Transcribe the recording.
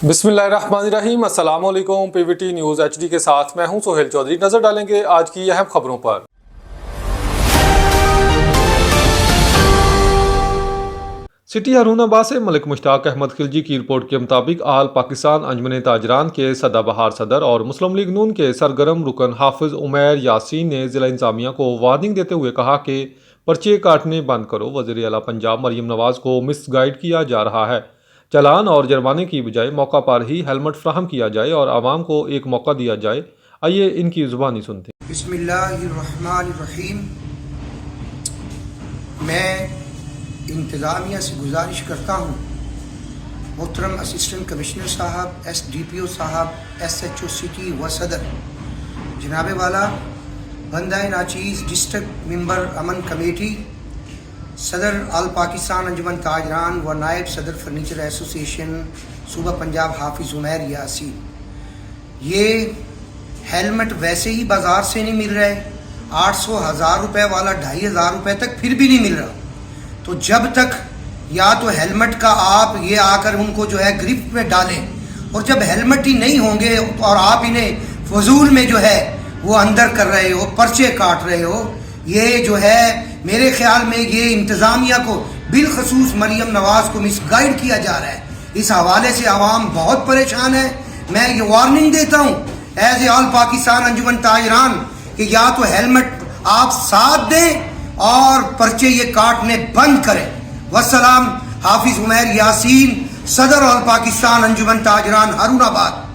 बिस्मिल्लाहिर्रहमानिर्रहीम। अस्सलाम वालेकुम। पीवीटी न्यूज़ HD के साथ मैं हूं सोहेल चौधरी। नजर डालेंगे आज की अहम खबरों पर। सिटी हारून से मलिक मुश्ताक अहमद खिलजी की रिपोर्ट के मुताबिक आल पाकिस्तान अंजुमन ताजरान के सदाबहार सदर और मुस्लिम लीग नून के सरगर्म रुकन हाफिज उमैर यासीन ने जिला इंतजामिया को वार्निंग देते हुए कहा कि पर्चे काटने बंद करो। वज़ीर आला पंजाब मरियम नवाज को मिसगाइड किया जा रहा है। चालान और जुर्माने की बजाय मौका पर ही हेलमेट फ्राहम किया जाए और आवाम को एक मौका दिया जाए। आइए इनकी ज़ुबानी सुनते हैं। बिस्मिल्लाहिर्रहमानिर्रहीम। मैं इंतज़ामिया से गुजारिश करता हूँ, मोहतरम असिस्टेंट कमिश्नर साहब, SDPO साहब, SHO सिटी व सदर जनाब वाला, बंदा नाचीज़ डिस्ट्रिक्ट मेंबर अमन कमेटी, सदर आल पाकिस्तान अंजुमन ताजरान व नायब सदर फर्नीचर एसोसिएशन सूबा पंजाब हाफिज उमैर यासीन, ये हेलमेट वैसे ही बाज़ार से नहीं मिल रहे, 800-1000 रुपये वाला 2500 रुपये तक फिर भी नहीं मिल रहा। तो जब तक या तो हेलमेट का आप ये आकर उनको जो है गिरफ्त में डालें, और जब हेलमेट ही नहीं होंगे और आप इन्हें फजूल में जो है वो अंदर कर रहे हो, पर्चे काट रहे हो, ये जो है मेरे ख्याल में ये इंतज़ामिया को बिलखसूस मरियम नवाज़ को मिसगाइड किया जा रहा है। इस हवाले से आवाम बहुत परेशान है। मैं ये वार्निंग देता हूँ एज ए ऑल पाकिस्तान अंजुमन ताजरान कि या तो हेलमेट आप साथ दें और पर्चे ये काटने बंद करें। वस्सलाम। हाफिज उमैर यासीन, सदर ऑल पाकिस्तान अंजुमन ताजरान हारूनाबाद।